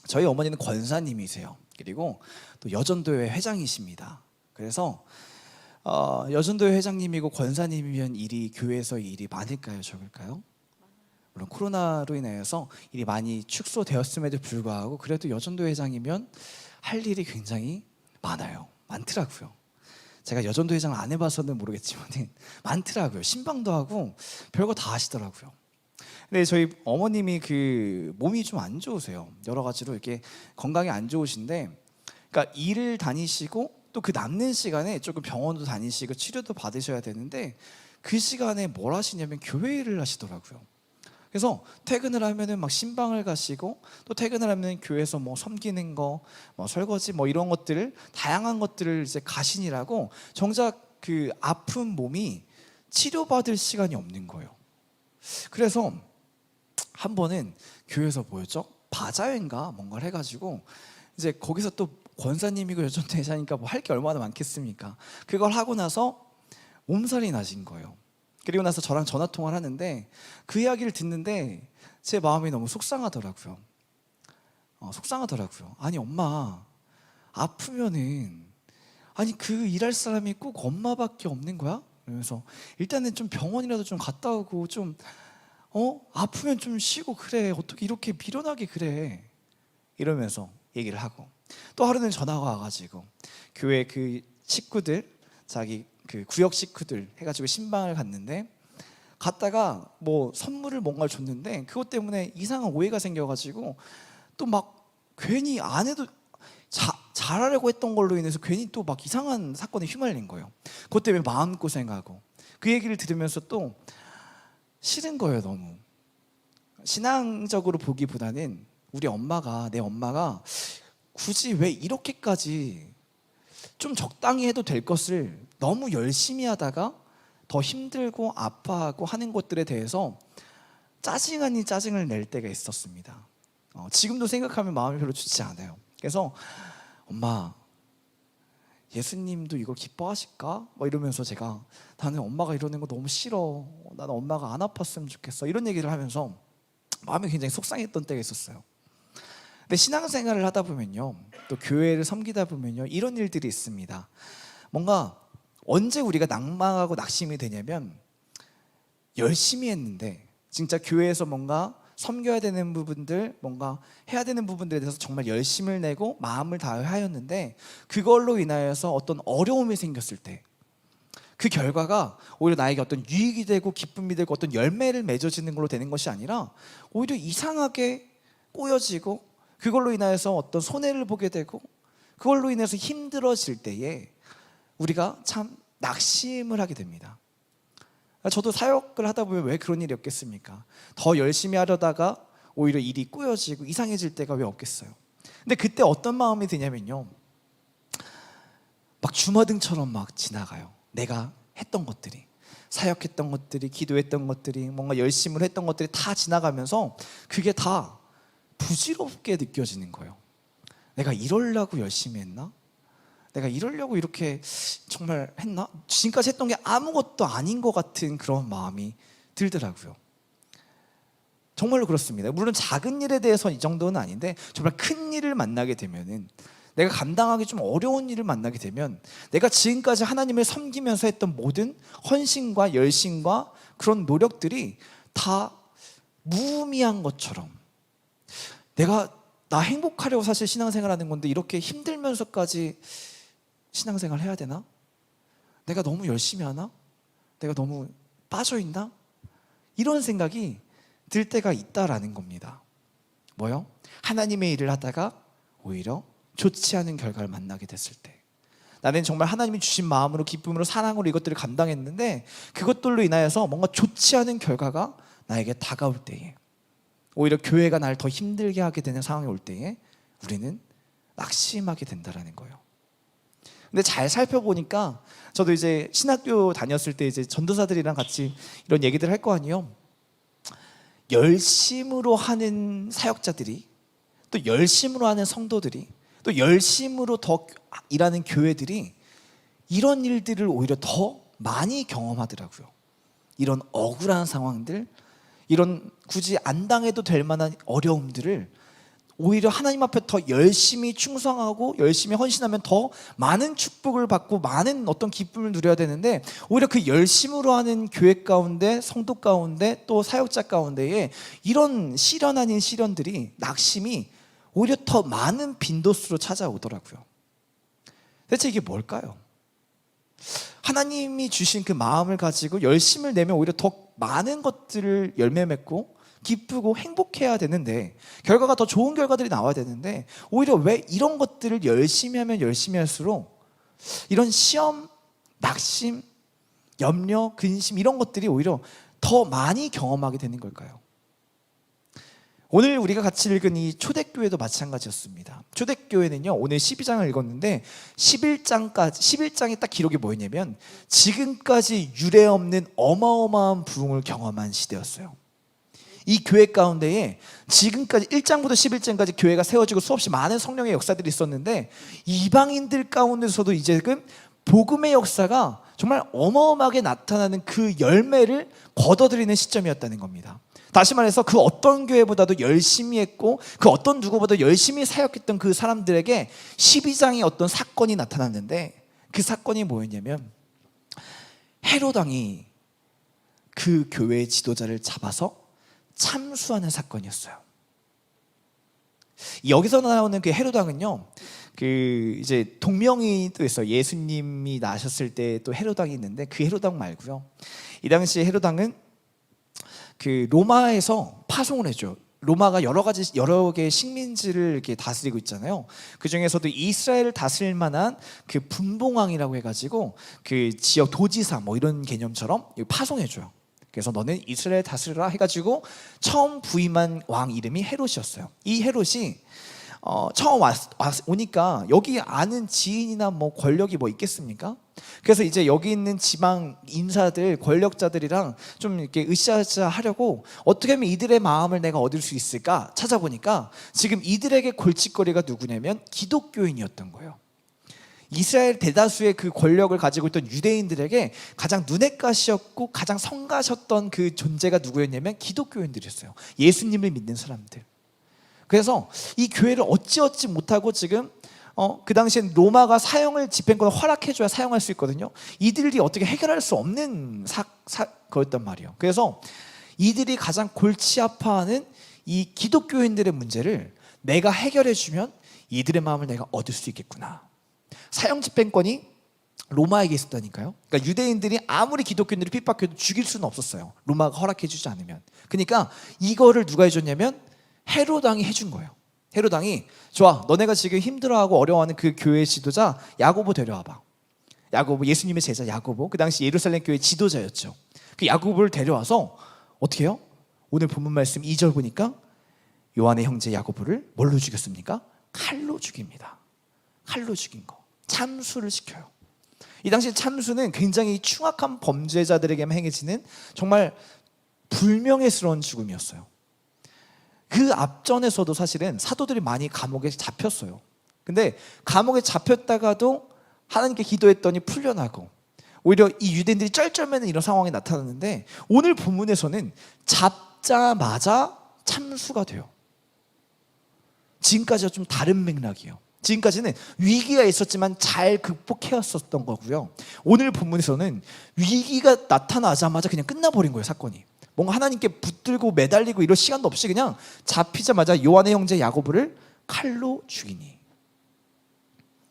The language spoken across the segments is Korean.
저희 어머니는 권사님이세요. 그리고 또 여전도회 회장이십니다. 그래서 여전도회 회장님이고 권사님이면 교회에서 일이 많을까요, 적을까요? 물론 코로나로 인해서 일이 많이 축소되었음에도 불구하고 그래도 여전도 회장이면 할 일이 굉장히 많더라고요. 제가 여전도 회장을 안 해봐서는 모르겠지만 많더라고요. 신방도 하고 별거 다 하시더라고요. 근데 저희 어머님이 그 몸이 좀 안 좋으세요. 여러 가지로 이렇게 건강이 안 좋으신데, 그러니까 일을 다니시고 또 그 남는 시간에 조금 병원도 다니시고 치료도 받으셔야 되는데 그 시간에 뭘 하시냐면 교회 일을 하시더라고요. 그래서 퇴근을 하면은 막 신방을 가시고 또 퇴근을 하면 교회에서 뭐 섬기는 거, 뭐 설거지 뭐 이런 것들을 다양한 것들을 이제 가시느라고 정작 그 아픈 몸이 치료받을 시간이 없는 거예요. 그래서 한 번은 교회에서 뭐였죠? 바자회인가 뭔가를 해가지고 이제 거기서 또 권사님이고 여전대사니까 뭐 할 게 얼마나 많겠습니까? 그걸 하고 나서 몸살이 나신 거예요. 그리고 나서 저랑 전화 통화를 하는데 그 이야기를 듣는데 제 마음이 너무 속상하더라고요. 아니 엄마 아프면은 아니 그 일할 사람이 꼭 엄마밖에 없는 거야? 그러면서 일단은 좀 병원이라도 좀 갔다 오고 좀 아프면 좀 쉬고 그래. 어떻게 이렇게 미련하게 그래. 이러면서 얘기를 하고 또 하루는 전화가 와가지고 교회 그 식구들 자기 그 구역 식구들 해가지고 신방을 갔는데 갔다가 뭐 선물을 뭔가를 줬는데 그것 때문에 이상한 오해가 생겨가지고 또 막 괜히 안 해도 잘하려고 했던 걸로 인해서 괜히 또 막 이상한 사건에 휘말린 거예요. 그것 때문에 마음고생하고 그 얘기를 들으면서 또 싫은 거예요. 너무 신앙적으로 보기보다는 내 엄마가 굳이 왜 이렇게까지 좀 적당히 해도 될 것을 너무 열심히 하다가 더 힘들고 아파하고 하는 것들에 대해서 짜증 아닌 짜증을 낼 때가 있었습니다. 지금도 생각하면 마음이 별로 좋지 않아요. 그래서 엄마 예수님도 이걸 기뻐하실까? 뭐 이러면서 제가 나는 엄마가 이러는 거 너무 싫어. 나는 엄마가 안 아팠으면 좋겠어. 이런 얘기를 하면서 마음이 굉장히 속상했던 때가 있었어요. 근데 신앙생활을 하다 보면요, 또 교회를 섬기다 보면요, 이런 일들이 있습니다. 뭔가 언제 우리가 낭망하고 낙심이 되냐면 열심히 했는데 진짜 교회에서 뭔가 섬겨야 되는 부분들, 뭔가 해야 되는 부분들에 대해서 정말 열심을 내고 마음을 다하였는데 그걸로 인하여서 어떤 어려움이 생겼을 때 그 결과가 오히려 나에게 어떤 유익이 되고 기쁨이 되고 어떤 열매를 맺어지는 걸로 되는 것이 아니라 오히려 이상하게 꼬여지고 그걸로 인하여서 어떤 손해를 보게 되고 그걸로 인해서 힘들어질 때에 우리가 참 낙심을 하게 됩니다. 저도 사역을 하다 보면 왜 그런 일이 없겠습니까? 더 열심히 하려다가 오히려 일이 꼬여지고 이상해질 때가 왜 없겠어요? 근데 그때 어떤 마음이 드냐면요, 막 주마등처럼 막 지나가요. 내가 했던 것들이, 사역했던 것들이, 기도했던 것들이, 뭔가 열심을 했던 것들이 다 지나가면서 그게 다 부질없게 느껴지는 거예요. 내가 이러려고 열심히 했나? 내가 이러려고 이렇게 정말 했나? 지금까지 했던 게 아무것도 아닌 것 같은 그런 마음이 들더라고요. 정말로 그렇습니다. 물론 작은 일에 대해서 이 정도는 아닌데 정말 큰 일을 만나게 되면은, 내가 감당하기 좀 어려운 일을 만나게 되면 내가 지금까지 하나님을 섬기면서 했던 모든 헌신과 열심과 그런 노력들이 다 무의미한 것처럼, 나 행복하려고 사실 신앙생활하는 건데 이렇게 힘들면서까지 신앙생활 해야 되나? 내가 너무 열심히 하나? 내가 너무 빠져있나? 이런 생각이 들 때가 있다라는 겁니다. 뭐요? 하나님의 일을 하다가 오히려 좋지 않은 결과를 만나게 됐을 때, 나는 정말 하나님이 주신 마음으로, 기쁨으로, 사랑으로 이것들을 감당했는데 그것들로 인하여서 뭔가 좋지 않은 결과가 나에게 다가올 때에, 오히려 교회가 나를 더 힘들게 하게 되는 상황이 올 때에 우리는 낙심하게 된다라는 거예요. 근데 잘 살펴보니까 저도 이제 신학교 다녔을 때 이제 전도사들이랑 같이 이런 얘기들 할 거 아니에요. 열심으로 하는 사역자들이, 또 열심으로 하는 성도들이, 또 열심으로 더 일하는 교회들이 이런 일들을 오히려 더 많이 경험하더라고요. 이런 억울한 상황들, 이런 굳이 안 당해도 될 만한 어려움들을 오히려 하나님 앞에 더 열심히 충성하고 열심히 헌신하면 더 많은 축복을 받고 많은 어떤 기쁨을 누려야 되는데, 오히려 그 열심으로 하는 교회 가운데, 성도 가운데, 또 사역자 가운데에 이런 시련 아닌 시련들이, 낙심이 오히려 더 많은 빈도수로 찾아오더라고요. 대체 이게 뭘까요? 하나님이 주신 그 마음을 가지고 열심을 내면 오히려 더 많은 것들을 열매 맺고 기쁘고 행복해야 되는데, 결과가 더 좋은 결과들이 나와야 되는데, 오히려 왜 이런 것들을 열심히 하면 열심히 할수록 이런 시험, 낙심, 염려, 근심 이런 것들이 오히려 더 많이 경험하게 되는 걸까요? 오늘 우리가 같이 읽은 이 초대교회도 마찬가지였습니다. 초대교회는요, 오늘 12장을 읽었는데 11장에 딱 기록이 뭐였냐면, 지금까지 유례 없는 어마어마한 부흥을 경험한 시대였어요. 이 교회 가운데에 지금까지 1장부터 11장까지 교회가 세워지고 수없이 많은 성령의 역사들이 있었는데, 이방인들 가운데서도 이제금 복음의 역사가 정말 어마어마하게 나타나는 그 열매를 거둬들이는 시점이었다는 겁니다. 다시 말해서 그 어떤 교회보다도 열심히 했고 그 어떤 누구보다 열심히 사역했던 그 사람들에게 12장의 어떤 사건이 나타났는데, 그 사건이 뭐였냐면 헤롯 왕이 그 교회의 지도자를 잡아서 참수하는 사건이었어요. 여기서 나오는 그 헤롯 왕은요, 그 이제 동명이도 있어요. 예수님이 나셨을 때 또 헤롯 왕이 있는데, 그 헤롯 왕 말고요, 이 당시 헤롯 왕은 그 로마에서 파송을 해줘. 로마가 여러 개의 식민지를 이렇게 다스리고 있잖아요. 그 중에서도 이스라엘을 다스릴 만한 그 분봉왕이라고 해가지고 그 지역 도지사 뭐 이런 개념처럼 파송해줘요. 그래서 너는 이스라엘 다스리라 해가지고 처음 부임한 왕 이름이 헤롯이었어요. 이 헤롯이 처음 오니까 여기 아는 지인이나 뭐 권력이 뭐 있겠습니까? 그래서 이제 여기 있는 지방 인사들, 권력자들이랑 좀 이렇게 으쌰으쌰 하려고 어떻게 하면 이들의 마음을 내가 얻을 수 있을까 찾아보니까, 지금 이들에게 골칫거리가 누구냐면 기독교인이었던 거예요. 이스라엘 대다수의 그 권력을 가지고 있던 유대인들에게 가장 눈엣 가시였고 가장 성가셨던 그 존재가 누구였냐면 기독교인들이었어요. 예수님을 믿는 사람들. 그래서 이 교회를 어찌어찌 못하고 지금 그 당시엔 로마가 사형을 집행권을 허락해줘야 사용할 수 있거든요. 이들이 어떻게 해결할 수 없는 거였단 말이에요. 그래서 이들이 가장 골치 아파하는 이 기독교인들의 문제를 내가 해결해주면 이들의 마음을 내가 얻을 수 있겠구나. 사형 집행권이 로마에게 있었다니까요. 그러니까 유대인들이 아무리 기독교인들이 핍박해도 죽일 수는 없었어요. 로마가 허락해주지 않으면. 그러니까 이거를 누가 해줬냐면 헤롯 왕이 해준 거예요. 헤롯 왕이, 좋아, 너네가 지금 힘들어하고 어려워하는 그 교회 지도자 야고보 데려와봐. 야고보, 예수님의 제자 야고보, 그 당시 예루살렘 교회 지도자였죠. 그 야고보를 데려와서 어떻게 해요? 오늘 본문 말씀 2절 보니까 요한의 형제 야고보를 뭘로 죽였습니까? 칼로 죽입니다. 칼로 죽인 거. 참수를 시켜요. 이 당시 참수는 굉장히 충악한 범죄자들에게만 행해지는 정말 불명예스러운 죽음이었어요. 그 앞전에서도 사실은 사도들이 많이 감옥에 잡혔어요. 근데 감옥에 잡혔다가도 하나님께 기도했더니 풀려나고, 오히려 이 유대인들이 쩔쩔매는 이런 상황이 나타났는데, 오늘 본문에서는 잡자마자 참수가 돼요. 지금까지와 좀 다른 맥락이에요. 지금까지는 위기가 있었지만 잘 극복해왔었던 거고요. 오늘 본문에서는 위기가 나타나자마자 그냥 끝나버린 거예요, 사건이. 뭔가 하나님께 붙들고 매달리고 이럴 시간도 없이 그냥 잡히자마자 요한의 형제 야고보를 칼로 죽이니.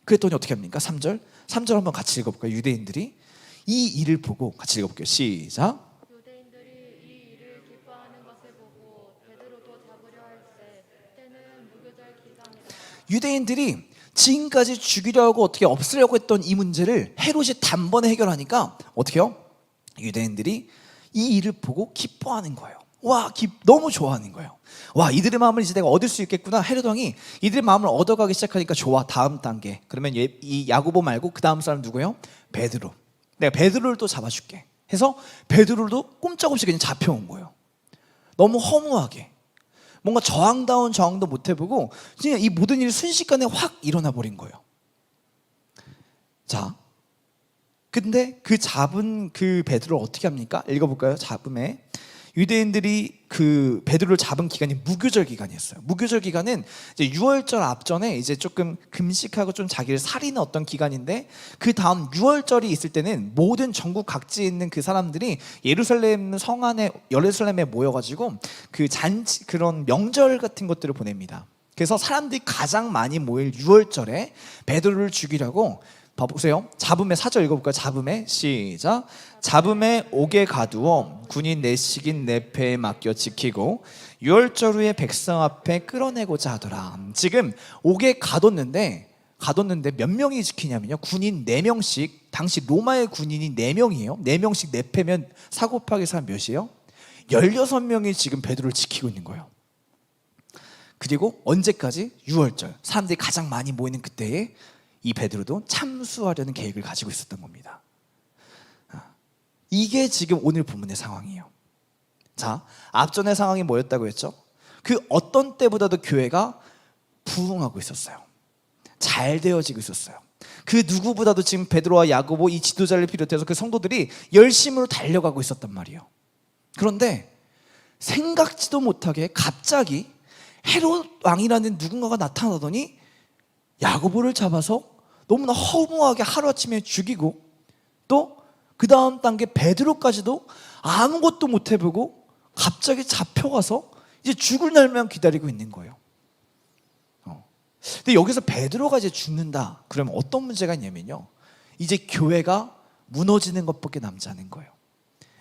그랬더니 어떻게 합니까? 3절 한번 같이 읽어볼까요? 유대인들이 이 일을 보고, 같이 읽어볼게요. 시작. 유대인들이 이 일을 기뻐하는 것을 보고 베드로도 잡으려 할세 때는 무교절 기간이라. 유대인들이 지금까지 죽이려고 어떻게 없애려고 했던 이 문제를 헤롯이 단번에 해결하니까 어떻게 해요? 유대인들이 이 일을 보고 기뻐하는 거예요. 와, 너무 좋아하는 거예요. 와, 이들의 마음을 이제 내가 얻을 수 있겠구나. 헤롯 왕이 이들의 마음을 얻어가기 시작하니까 좋아, 다음 단계. 그러면 이 야고보 말고 그 다음 사람 누구예요? 베드로. 내가 베드로를 또 잡아줄게 해서 베드로도 꼼짝없이 그냥 잡혀온 거예요. 너무 허무하게, 뭔가 저항다운 저항도 못 해보고 그냥 이 모든 일이 순식간에 확 일어나 버린 거예요. 자, 근데 그 잡은 그 베드로를 어떻게 합니까? 읽어볼까요? 잡음에 유대인들이 그 베드로를 잡은 기간이 무교절 기간이었어요. 무교절 기간은 이제 유월절 앞전에 이제 조금 금식하고 좀 자기를 살리는 어떤 기간인데, 그 다음 유월절이 있을 때는 모든 전국 각지에 있는 그 사람들이 예루살렘 성 안에, 예루살렘에 모여가지고 그 잔치, 그런 명절 같은 것들을 보냅니다. 그래서 사람들이 가장 많이 모일 유월절에 베드로를 죽이려고, 봐보세요. 잡음의 4절 읽어볼까요? 잡음의 시작. 잡음에 옥에 가두어 군인 내식인 내 패에 맡겨 지키고 유월절 후에 백성 앞에 끌어내고자 하더라. 지금 옥에 가뒀는데 몇 명이 지키냐면요, 군인 4명씩. 당시 로마의 군인이 4명이에요 4명씩 4패면 4 곱하기 4 몇이에요? 16명이 지금 베드로를 지키고 있는 거예요. 그리고 언제까지? 유월절, 사람들이 가장 많이 모이는 그때에 이 베드로도 참수하려는 계획을 가지고 있었던 겁니다. 이게 지금 오늘 본문의 상황이에요. 자, 앞전의 상황이 뭐였다고 했죠? 그 어떤 때보다도 교회가 부흥하고 있었어요. 잘 되어지고 있었어요. 그 누구보다도 지금 베드로와 야고보, 이 지도자를 비롯해서 그 성도들이 열심으로 달려가고 있었단 말이에요. 그런데 생각지도 못하게 갑자기 헤롯 왕이라는 누군가가 나타나더니 야고보를 잡아서 너무나 허무하게 하루아침에 죽이고, 또 그 다음 단계 베드로까지도 아무것도 못 해보고 갑자기 잡혀가서 이제 죽을 날만 기다리고 있는 거예요. 근데 여기서 베드로가 이제 죽는다 그러면 어떤 문제가 있냐면요, 이제 교회가 무너지는 것밖에 남지 않은 거예요.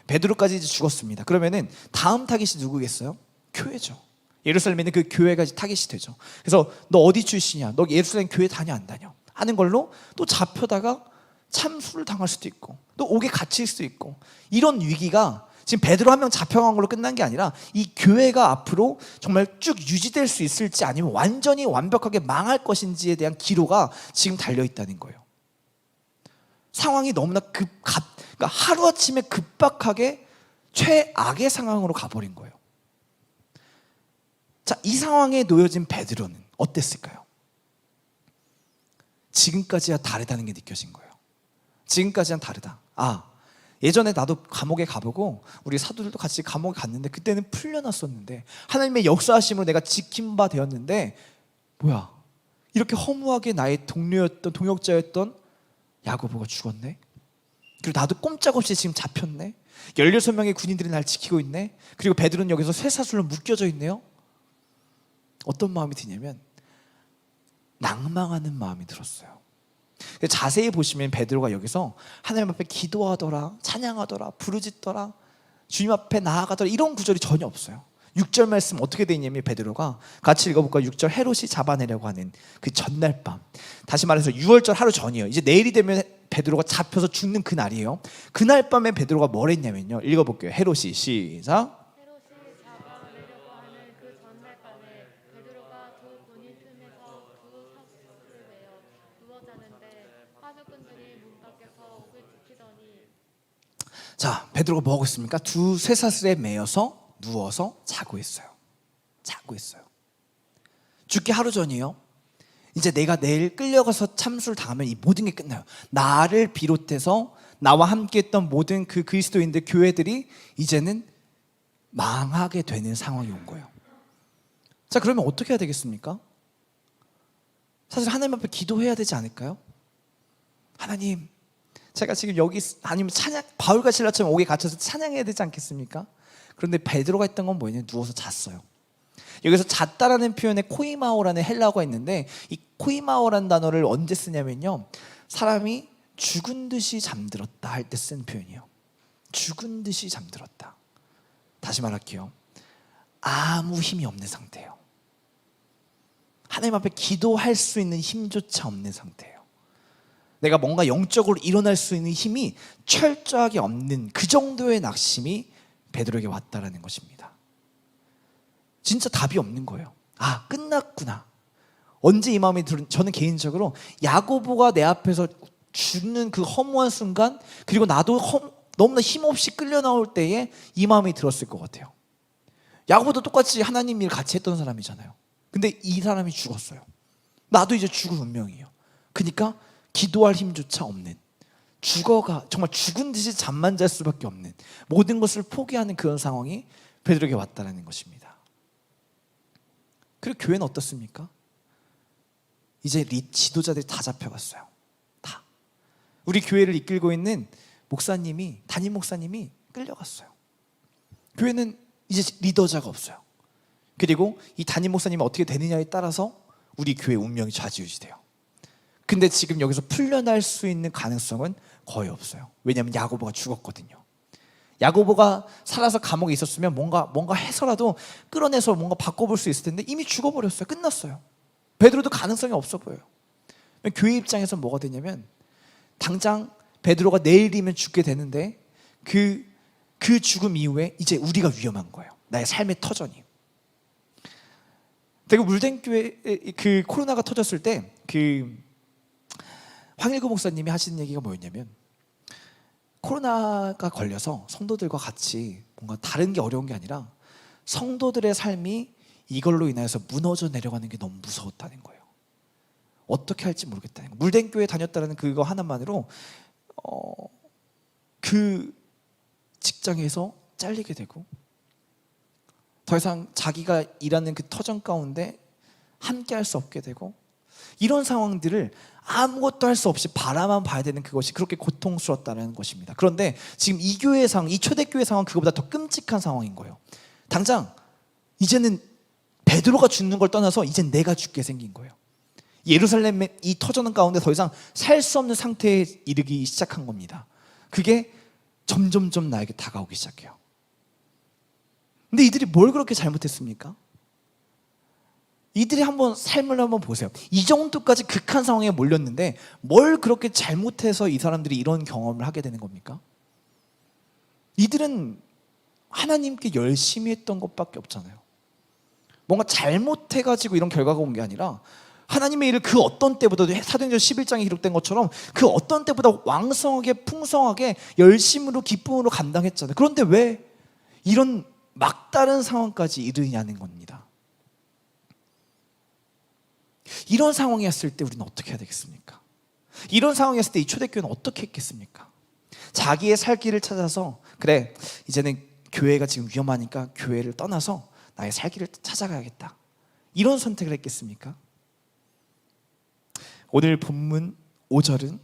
베드로까지 이제 죽었습니다. 그러면은 다음 타깃이 누구겠어요? 교회죠. 예루살렘에 있는 그 교회가 이제 타깃이 되죠. 그래서 너 어디 출신이야? 너 예루살렘 교회 다녀 안 다녀? 하는 걸로 또 잡혀다가 참수를 당할 수도 있고, 또 옥에 갇힐 수도 있고, 이런 위기가 지금 베드로 한 명 잡혀간 걸로 끝난 게 아니라 이 교회가 앞으로 정말 쭉 유지될 수 있을지 아니면 완전히 완벽하게 망할 것인지에 대한 기로가 지금 달려있다는 거예요. 상황이 너무나 그러니까 하루아침에 급박하게 최악의 상황으로 가버린 거예요. 자, 이 상황에 놓여진 베드로는 어땠을까요? 지금까지야 다르다는 게 느껴진 거예요. 지금까지는 다르다. 예전에 나도 감옥에 가보고 우리 사도들도 같이 감옥에 갔는데 그때는 풀려났었는데 하나님의 역사하심으로 내가 지킨 바 되었는데, 뭐야, 이렇게 허무하게 나의 동료였던, 동역자였던 야고보가 죽었네. 그리고 나도 꼼짝없이 지금 잡혔네. 16명의 군인들이 날 지키고 있네. 그리고 베드로는 여기서 쇠사슬로 묶여져 있네요. 어떤 마음이 드냐면 낭망하는 마음이 들었어요. 자세히 보시면 베드로가 여기서 하나님 앞에 기도하더라, 찬양하더라, 부르짖더라, 주님 앞에 나아가더라, 이런 구절이 전혀 없어요. 6절 말씀 어떻게 되어 있냐면, 베드로가 같이 읽어볼까요? 6절, 헤롯이 잡아내려고 하는 그 전날 밤, 다시 말해서 유월절 하루 전이에요. 이제 내일이 되면 베드로가 잡혀서 죽는 그날이에요. 그날 밤에 베드로가 뭘 했냐면요, 읽어볼게요. 헤롯이 시작. 헤롯이 잡아내려고 하는 그 전날 밤에 베드로가 두 군인 틈에서 두 사슬을 매어 누워 자는데 하수꾼들이 문 밖에서 옥을 지키더니. 자, 베드로가 뭐 하고 있습니까? 두 쇠사슬에 매여서 누워서 자고 있어요. 자고 있어요. 죽기 하루 전이에요. 이제 내가 내일 끌려가서 참수를 당하면 이 모든 게 끝나요. 나를 비롯해서 나와 함께 했던 모든 그 그리스도인들, 교회들이 이제는 망하게 되는 상황이 온 거예요. 자, 그러면 어떻게 해야 되겠습니까? 사실 하나님 앞에 기도해야 되지 않을까요? 하나님, 제가 지금 여기, 아니면 찬양, 바울과 실라처럼 옥에 갇혀서 찬양해야 되지 않겠습니까? 그런데 베드로가 했던 건 뭐냐면 누워서 잤어요. 여기서 잤다라는 표현에 코이마오라는 헬라어가 있는데, 이 코이마오라는 단어를 언제 쓰냐면요, 사람이 죽은 듯이 잠들었다 할 때 쓴 표현이에요. 죽은 듯이 잠들었다. 다시 말할게요. 아무 힘이 없는 상태예요. 하나님 앞에 기도할 수 있는 힘조차 없는 상태예요. 내가 뭔가 영적으로 일어날 수 있는 힘이 철저하게 없는 그 정도의 낙심이 베드로에게 왔다라는 것입니다. 진짜 답이 없는 거예요. 끝났구나. 언제 이 마음이 들은, 저는 개인적으로 야고보가 내 앞에서 죽는 그 허무한 순간, 그리고 나도 너무나 힘없이 끌려 나올 때에 이 마음이 들었을 것 같아요. 야고보도 똑같이 하나님 일을 같이 했던 사람이잖아요. 근데 이 사람이 죽었어요. 나도 이제 죽을 운명이에요. 그러니까 기도할 힘조차 없는, 정말 죽은 듯이 잠만 잘 수밖에 없는, 모든 것을 포기하는 그런 상황이 베드로에게 왔다는 것입니다. 그리고 교회는 어떻습니까? 이제 지도자들이 다 잡혀갔어요. 다. 우리 교회를 이끌고 있는 담임 목사님이 끌려갔어요. 교회는 이제 리더자가 없어요. 그리고 이 담임 목사님이 어떻게 되느냐에 따라서 우리 교회 운명이 좌지우지돼요. 근데 지금 여기서 풀려날 수 있는 가능성은 거의 없어요. 왜냐하면 야고보가 죽었거든요. 야고보가 살아서 감옥에 있었으면 뭔가 해서라도 끌어내서 뭔가 바꿔볼 수 있을 텐데 이미 죽어버렸어요. 끝났어요. 베드로도 가능성이 없어 보여요. 교회 입장에서 뭐가 되냐면, 당장 베드로가 내일이면 죽게 되는데 그 죽음 이후에 이제 우리가 위험한 거예요. 나의 삶의 터전이. 대구 물den교회 그 코로나가 터졌을 때 그 황일구 목사님이 하시는 얘기가 뭐였냐면, 코로나가 걸려서 성도들과 같이 뭔가 다른 게 어려운 게 아니라 성도들의 삶이 이걸로 인해서 무너져 내려가는 게 너무 무서웠다는 거예요. 어떻게 할지 모르겠다는 거예요. 물den교회 다녔다는 그거 하나만으로 그 직장에서 잘리게 되고, 더 이상 자기가 일하는 그 터전 가운데 함께 할 수 없게 되고, 이런 상황들을 아무것도 할 수 없이 바라만 봐야 되는 그것이 그렇게 고통스럽다는 것입니다. 그런데 지금 이 교회의 상황, 이 초대교회 상황은 그거보다 더 끔찍한 상황인 거예요. 당장 이제는 베드로가 죽는 걸 떠나서 이젠 내가 죽게 생긴 거예요. 예루살렘의 이 터전 가운데 더 이상 살 수 없는 상태에 이르기 시작한 겁니다. 그게 점점점 나에게 다가오기 시작해요. 근데 이들이 뭘 그렇게 잘못했습니까? 이들이 한번 삶을 한번 보세요. 이 정도까지 극한 상황에 몰렸는데 뭘 그렇게 잘못해서 이 사람들이 이런 경험을 하게 되는 겁니까? 이들은 하나님께 열심히 했던 것밖에 없잖아요. 뭔가 잘못해가지고 이런 결과가 온 게 아니라 하나님의 일을 그 어떤 때보다도, 사도행전 11장에 기록된 것처럼 그 어떤 때보다 왕성하게 풍성하게 열심으로 기쁨으로 감당했잖아요. 그런데 왜 이런 막다른 상황까지 이르냐는 겁니다. 이런 상황이었을 때 우리는 어떻게 해야 되겠습니까? 이런 상황이었을 때 이 초대교회는 어떻게 했겠습니까? 자기의 살 길을 찾아서, 그래 이제는 교회가 지금 위험하니까 교회를 떠나서 나의 살 길을 찾아가야겠다, 이런 선택을 했겠습니까? 오늘 본문 5절은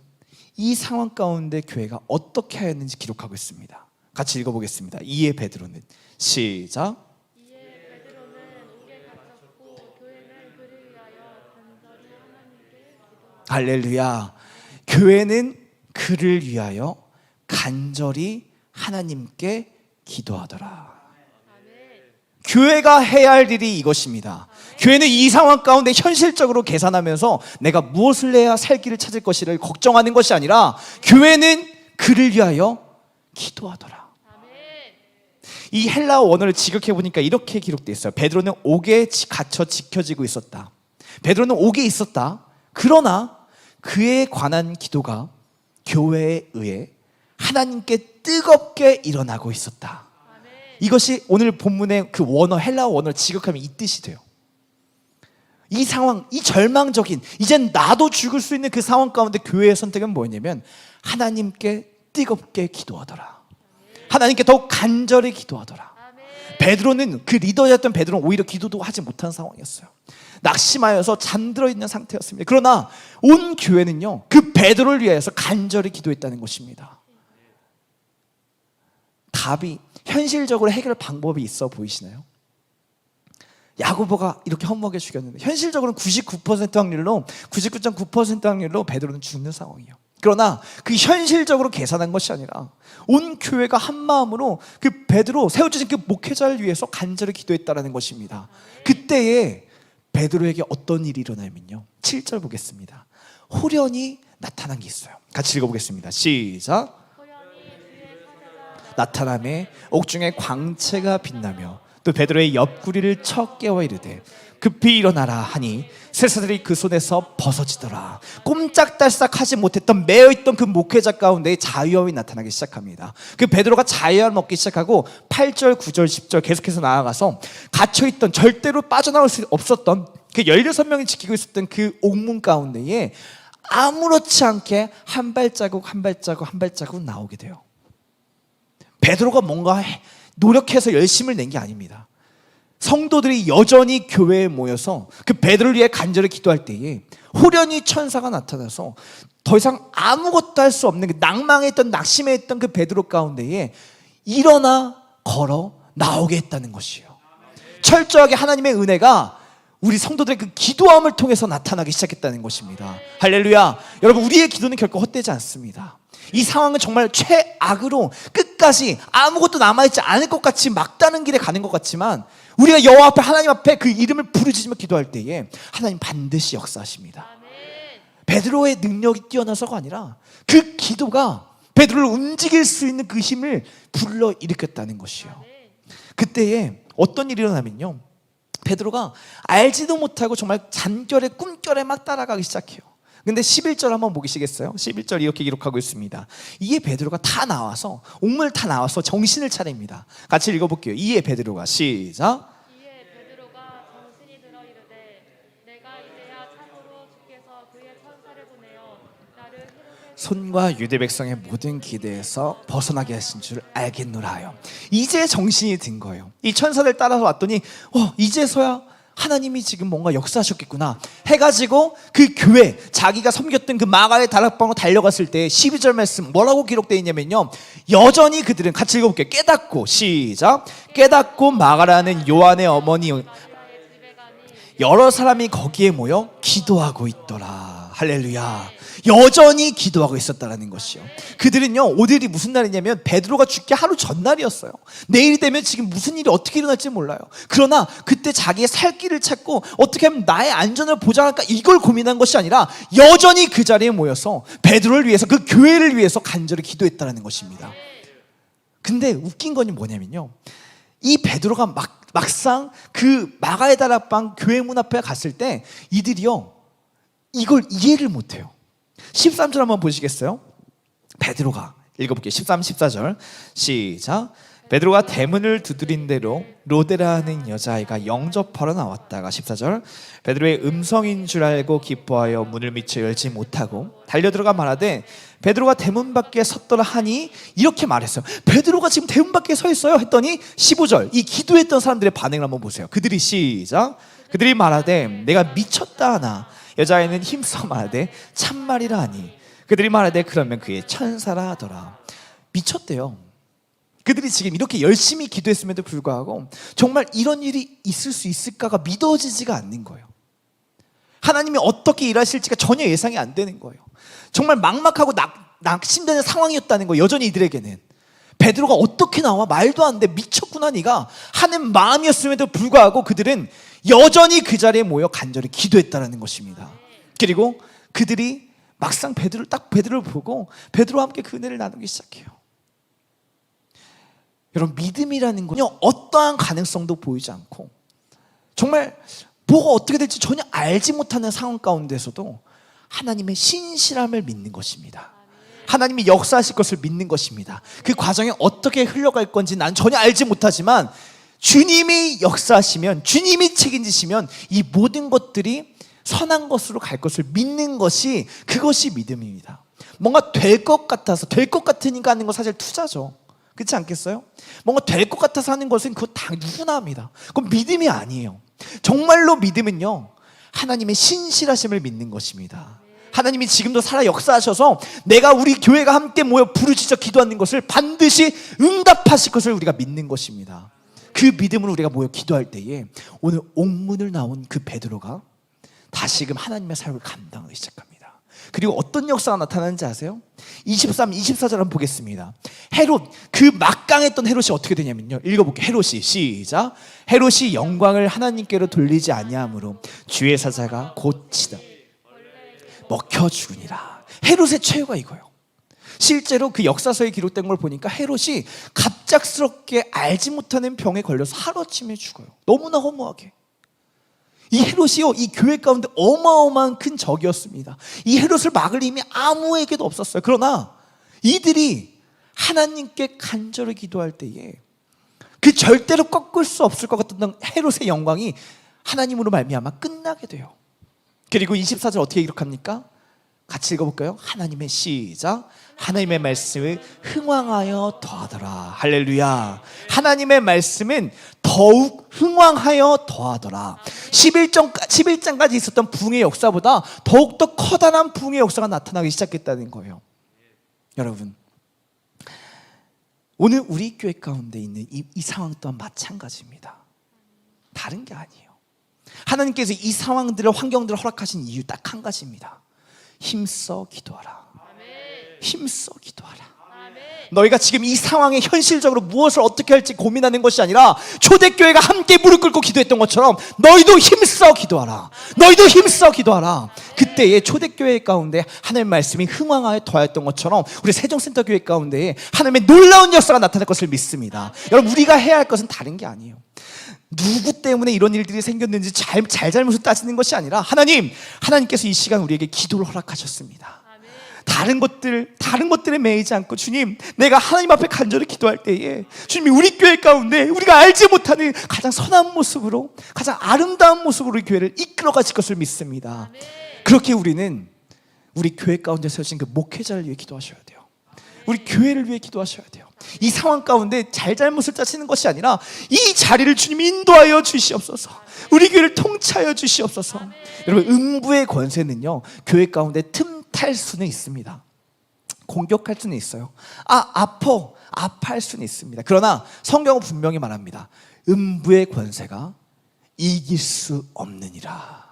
이 상황 가운데 교회가 어떻게 하였는지 기록하고 있습니다. 같이 읽어보겠습니다. 이에 베드로는, 시작. 이에 베드로는 옥에 갇혔고 교회는 그를 위하여 간절히 하나님께 기도하였다. 할렐루야. 교회는 그를 위하여 간절히 하나님께 기도하더라. 아멘. 교회가 해야 할 일이 이것입니다. 교회는 이 상황 가운데 현실적으로 계산하면서 내가 무엇을 해야 살 길을 찾을 것이를 걱정하는 것이 아니라, 교회는 그를 위하여 기도하더라. 아멘. 이 헬라어 원어를 직역해 보니까 이렇게 기록되어 있어요. 베드로는 옥에 갇혀 지켜지고 있었다. 베드로는 옥에 있었다. 그러나 그에 관한 기도가 교회에 의해 하나님께 뜨겁게 일어나고 있었다. 아멘. 이것이 오늘 본문의 그 원어, 헬라어 원어를 직역하면 이 뜻이 돼요. 이 상황, 이 절망적인, 이젠 나도 죽을 수 있는 그 상황 가운데 교회의 선택은 뭐였냐면 하나님께 뜨겁게 기도하더라. 하나님께 더욱 간절히 기도하더라. 아멘. 베드로는, 그 리더였던 베드로는 오히려 기도도 하지 못한 상황이었어요. 낙심하여서 잠들어 있는 상태였습니다. 그러나 온 교회는요, 그 베드로를 위해서 간절히 기도했다는 것입니다. 답이, 현실적으로 해결 방법이 있어 보이시나요? 야고보가 이렇게 헛먹여 죽였는데 현실적으로는 99% 확률로, 99.9% 확률로 베드로는 죽는 상황이에요. 그러나 그 현실적으로 계산한 것이 아니라 온 교회가 한 마음으로 그 베드로, 세워주신 그 목회자를 위해서 간절히 기도했다는 것입니다. 그때에 베드로에게 어떤 일이 일어나면요, 7절 보겠습니다. 호련히 나타난 게 있어요. 같이 읽어보겠습니다. 시작. 호련히 주의 사자가 나타남에 옥중에 광채가 빛나며 또 베드로의 옆구리를 쳐 깨워 이르되 급히 일어나라 하니 쇠사슬이 그 손에서 벗어지더라. 꼼짝달싹 하지 못했던, 매여있던 그 목회자 가운데 자유함이 나타나기 시작합니다. 그 베드로가 자유함을 얻기 시작하고 8절, 9절, 10절 계속해서 나아가서 갇혀있던, 절대로 빠져나올 수 없었던 그 16명이 지키고 있었던 그 옥문 가운데에 아무렇지 않게 한 발자국 한 발자국 한 발자국 나오게 돼요. 베드로가 뭔가 노력해서 열심을 낸 게 아닙니다. 성도들이 여전히 교회에 모여서 그 베드로를 위해 간절히 기도할 때에 후련히 천사가 나타나서 더 이상 아무것도 할 수 없는 그 낭망했던 낙심해 있던 그 베드로 가운데에 일어나 걸어 나오게 했다는 것이에요. 철저하게 하나님의 은혜가 우리 성도들의 그 기도함을 통해서 나타나기 시작했다는 것입니다. 할렐루야. 여러분, 우리의 기도는 결코 헛되지 않습니다. 이 상황은 정말 최악으로 끝까지 아무것도 남아있지 않을 것 같이 막다른 길에 가는 것 같지만 우리가 여호와 앞에, 하나님 앞에 그 이름을 부르짖으며 기도할 때에 하나님 반드시 역사하십니다. 베드로의 능력이 뛰어나서가 아니라 그 기도가 베드로를 움직일 수 있는 그 힘을 불러일으켰다는 것이요. 그때에 어떤 일이 일어나면요, 베드로가 알지도 못하고 정말 잔결에 꿈결에 막 따라가기 시작해요. 근데 11절 한번 보시겠어요? 11절 이렇게 기록하고 있습니다. 이에 베드로가 다 나와서, 옥문을 다 나와서 정신을 차립니다. 같이 읽어볼게요. 이에 베드로가, 시작. 이에 베드로가 정신이 들어 이르되 내가 이제야 참으로 주께서 그의 천사를 보내어 나를 헤롯의 손과 유대 백성의 모든 기대에서 벗어나게 하신 줄 알겠노라 하여. 이제 정신이 든 거예요. 이 천사들 따라서 왔더니 이제서야 하나님이 지금 뭔가 역사하셨겠구나 해가지고 그 교회, 자기가 섬겼던 그 마가의 다락방으로 달려갔을 때 12절 말씀 뭐라고 기록되어 있냐면요, 여전히 그들은, 같이 읽어볼게요. 깨닫고, 시작. 깨닫고 마가라는 요한의 어머니 마리아의 집에 가니 여러 사람이 거기에 모여 기도하고 있더라. 할렐루야. 여전히 기도하고 있었다라는 것이요. 그들은요, 오늘이 무슨 날이냐면 베드로가 죽기 하루 전날이었어요. 내일이 되면 지금 무슨 일이 어떻게 일어날지 몰라요. 그러나 그때 자기의 살 길을 찾고 어떻게 하면 나의 안전을 보장할까, 이걸 고민한 것이 아니라 여전히 그 자리에 모여서 베드로를 위해서, 그 교회를 위해서 간절히 기도했다라는 것입니다. 근데 웃긴 건 뭐냐면요, 이 베드로가 막상 그 마가의 다락방 교회 문 앞에 갔을 때 이들이요, 이걸 이해를 못해요. 13절 한번 보시겠어요? 베드로가, 읽어볼게요. 13, 14절 시작. 베드로가 대문을 두드린 대로 로데라는 여자아이가 영접하러 나왔다가 14절 베드로의 음성인 줄 알고 기뻐하여 문을 미처 열지 못하고 달려들어가 말하되 베드로가 대문 밖에 섰더라 하니, 이렇게 말했어요. 베드로가 지금 대문 밖에 서 있어요 했더니 15절 이 기도했던 사람들의 반응을 한번 보세요. 그들이, 시작. 그들이 말하되 내가 미쳤다 하나 여자아이는 힘써 말하되 참말이라 하니 그들이 말하되 그러면 그의 천사라 하더라. 미쳤대요. 그들이 지금 이렇게 열심히 기도했음에도 불구하고 정말 이런 일이 있을 수 있을까가 믿어지지가 않는 거예요. 하나님이 어떻게 일하실지가 전혀 예상이 안 되는 거예요. 정말 막막하고 낙심되는 상황이었다는 거예요. 여전히 이들에게는 베드로가 어떻게 나와, 말도 안 돼, 미쳤구나 네가 하는 마음이었음에도 불구하고 그들은 여전히 그 자리에 모여 간절히 기도했다는 것입니다. 그리고 그들이 막상 베드로를 보고 베드로와 함께 그 은혜를 나누기 시작해요. 여러분, 믿음이라는 건요, 어떠한 가능성도 보이지 않고 정말 뭐가 어떻게 될지 전혀 알지 못하는 상황 가운데서도 하나님의 신실함을 믿는 것입니다. 하나님이 역사하실 것을 믿는 것입니다. 그 과정이 어떻게 흘러갈 건지 난 전혀 알지 못하지만 주님이 역사하시면, 주님이 책임지시면 이 모든 것들이 선한 것으로 갈 것을 믿는 것이, 그것이 믿음입니다. 뭔가 될 것 같아서, 될 것 같으니까 하는 거 사실 투자죠. 그렇지 않겠어요? 뭔가 될 것 같아서 하는 것은 그거 다 누구나 합니다. 그건 믿음이 아니에요. 정말로 믿음은요, 하나님의 신실하심을 믿는 것입니다. 하나님이 지금도 살아 역사하셔서 내가, 우리 교회가 함께 모여 부르짖어 기도하는 것을 반드시 응답하실 것을 우리가 믿는 것입니다. 그 믿음으로 우리가 모여 기도할 때에 오늘 옥문을 나온 그 베드로가 다시금 하나님의 사역을 감당하기 시작합니다. 그리고 어떤 역사가 나타나는지 아세요? 23, 24절 한번 보겠습니다. 헤롯, 그 막강했던 헤롯이 어떻게 되냐면요, 읽어볼게요. 헤롯이, 시작. 헤롯이 영광을 하나님께로 돌리지 아니하므로 주의 사자가 고치다 먹혀 죽으니라. 헤롯의 최후가 이거예요. 실제로 그 역사서에 기록된 걸 보니까 헤롯이 갑작스럽게 알지 못하는 병에 걸려서 하루아침에 죽어요. 너무나 허무하게. 이 헤롯이요, 이 교회 가운데 어마어마한 큰 적이었습니다. 이 헤롯을 막을 힘이 아무에게도 없었어요. 그러나 이들이 하나님께 간절히 기도할 때에 그 절대로 꺾을 수 없을 것 같던 헤롯의 영광이 하나님으로 말미암아 끝나게 돼요. 그리고 24절 어떻게 기록합니까? 같이 읽어볼까요? 하나님의 시작. 하나님의 말씀을 흥왕하여 더하더라. 할렐루야. 하나님의 말씀은 더욱 흥왕하여 더하더라. 11장까지 있었던 부흥의 역사보다 더욱더 커다란 부흥의 역사가 나타나기 시작했다는 거예요. 여러분, 오늘 우리 교회 가운데 있는 이 상황 또한 마찬가지입니다. 다른 게 아니에요. 하나님께서 이 상황들을, 환경들을 허락하신 이유 딱 한 가지입니다. 힘써 기도하라. 힘써 기도하라. 너희가 지금 이 상황에 현실적으로 무엇을 어떻게 할지 고민하는 것이 아니라 초대교회가 함께 무릎 꿇고 기도했던 것처럼 너희도 힘써 기도하라. 너희도 힘써 기도하라. 그때의 초대교회 가운데 하나님의 말씀이 흥왕하여 더하였던 것처럼 우리 세종센터교회 가운데에 하나님의 놀라운 역사가 나타날 것을 믿습니다. 여러분, 우리가 해야 할 것은 다른 게 아니에요. 누구 때문에 이런 일들이 생겼는지 잘잘못을 따지는 것이 아니라 하나님께서 이 시간 우리에게 기도를 허락하셨습니다. 다른 것들에 매이지 않고, 주님, 내가 하나님 앞에 간절히 기도할 때에 주님이 우리 교회 가운데 우리가 알지 못하는 가장 선한 모습으로, 가장 아름다운 모습으로 우리 교회를 이끌어 가실 것을 믿습니다. 그렇게 우리는 우리 교회 가운데 세우신 그 목회자를 위해 기도하셔야 돼요. 우리 교회를 위해 기도하셔야 돼요. 이 상황 가운데 잘잘못을 따지는 것이 아니라 이 자리를 주님 인도하여 주시옵소서. 우리 교회를 통치하여 주시옵소서. 여러분, 음부의 권세는요, 교회 가운데 틈탈 수는 있습니다. 공격할 수는 있어요. 아파할 수는 있습니다. 그러나 성경은 분명히 말합니다. 음부의 권세가 이길 수 없느니라.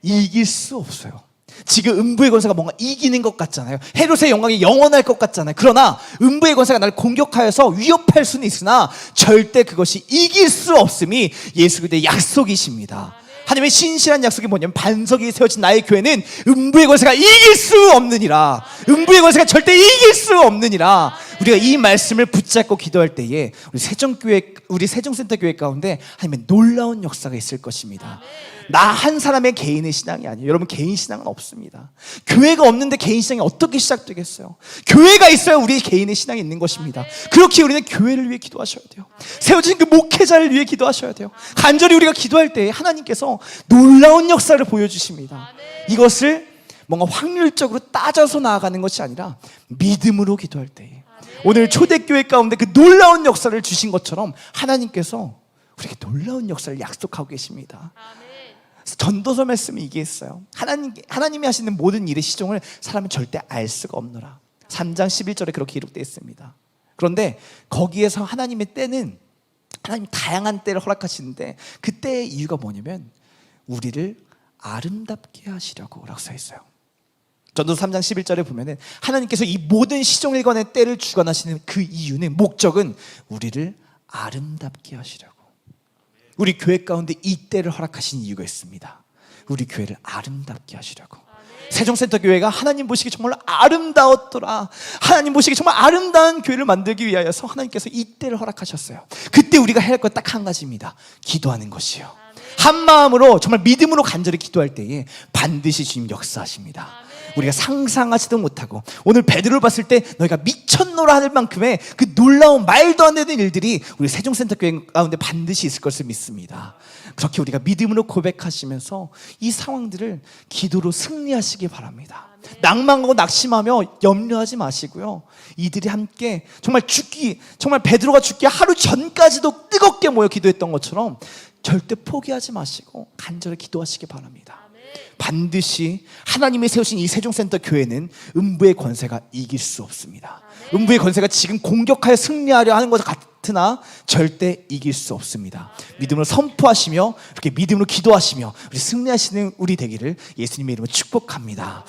이길 수 없어요. 지금 음부의 권세가 뭔가 이기는 것 같잖아요. 헤롯의 영광이 영원할 것 같잖아요. 그러나 음부의 권세가 나를 공격하여서 위협할 수는 있으나 절대 그것이 이길 수 없음이 예수 그리스도의 약속이십니다. 하나님의 신실한 약속이 뭐냐면, 반석 위에 세워진 나의 교회는 음부의 권세가 이길 수 없느니라. 음부의 권세가 절대 이길 수 없느니라. 우리가 이 말씀을 붙잡고 기도할 때에 우리 세종센터교회 가운데 하나님의 놀라운 역사가 있을 것입니다. 나 한 사람의 개인의 신앙이 아니에요. 여러분, 개인 신앙은 없습니다. 교회가 없는데 개인 신앙이 어떻게 시작되겠어요? 교회가 있어야 우리 개인의 신앙이 있는 것입니다. 그렇게 우리는 교회를 위해 기도하셔야 돼요. 세워진 그 목회자를 위해 기도하셔야 돼요. 간절히 우리가 기도할 때 하나님께서 놀라운 역사를 보여주십니다. 이것을 뭔가 확률적으로 따져서 나아가는 것이 아니라 믿음으로 기도할 때에, 오늘 초대교회 가운데 그 놀라운 역사를 주신 것처럼 하나님께서 우리에게 놀라운 역사를 약속하고 계십니다. 전도서 말씀이 이게 있어요. 하나님이 하시는 모든 일의 시종을 사람은 절대 알 수가 없노라. 3장 11절에 그렇게 기록되어 있습니다. 그런데 거기에서 하나님의 때는, 하나님 다양한 때를 허락하시는데 그 때의 이유가 뭐냐면 우리를 아름답게 하시려고 라고 써 있어요. 전도서 3장 11절에 보면은 하나님께서 이 모든 시종일관의 때를 주관하시는 그 이유는, 목적은 우리를 아름답게 하시려고. 우리 교회 가운데 이 때를 허락하신 이유가 있습니다. 우리 교회를 아름답게 하시려고. 세종센터교회가 하나님 보시기 정말 아름다웠더라. 하나님 보시기 정말 아름다운 교회를 만들기 위하여서 하나님께서 이 때를 허락하셨어요. 그때 우리가 해야 할 것 딱 한 가지입니다. 기도하는 것이요. 한 마음으로 정말 믿음으로 간절히 기도할 때에 반드시 주님 역사하십니다. 우리가 상상하지도 못하고, 오늘 베드로를 봤을 때 너희가 미쳤노라 할 만큼의 그 놀라운 말도 안 되는 일들이 우리 세종센터교회 가운데 반드시 있을 것을 믿습니다. 그렇게 우리가 믿음으로 고백하시면서 이 상황들을 기도로 승리하시기 바랍니다. 낭만하고 낙심하며 염려하지 마시고요. 이들이 함께 정말 베드로가 죽기 하루 전까지도 뜨겁게 모여 기도했던 것처럼 절대 포기하지 마시고 간절히 기도하시기 바랍니다. 반드시 하나님이 세우신 이 세종센터 교회는 음부의 권세가 이길 수 없습니다. 음부의 권세가 지금 공격하여 승리하려 하는 것 같으나 절대 이길 수 없습니다. 믿음으로 선포하시며, 이렇게 믿음으로 기도하시며 우리 승리하시는 우리 되기를 예수님의 이름으로 축복합니다.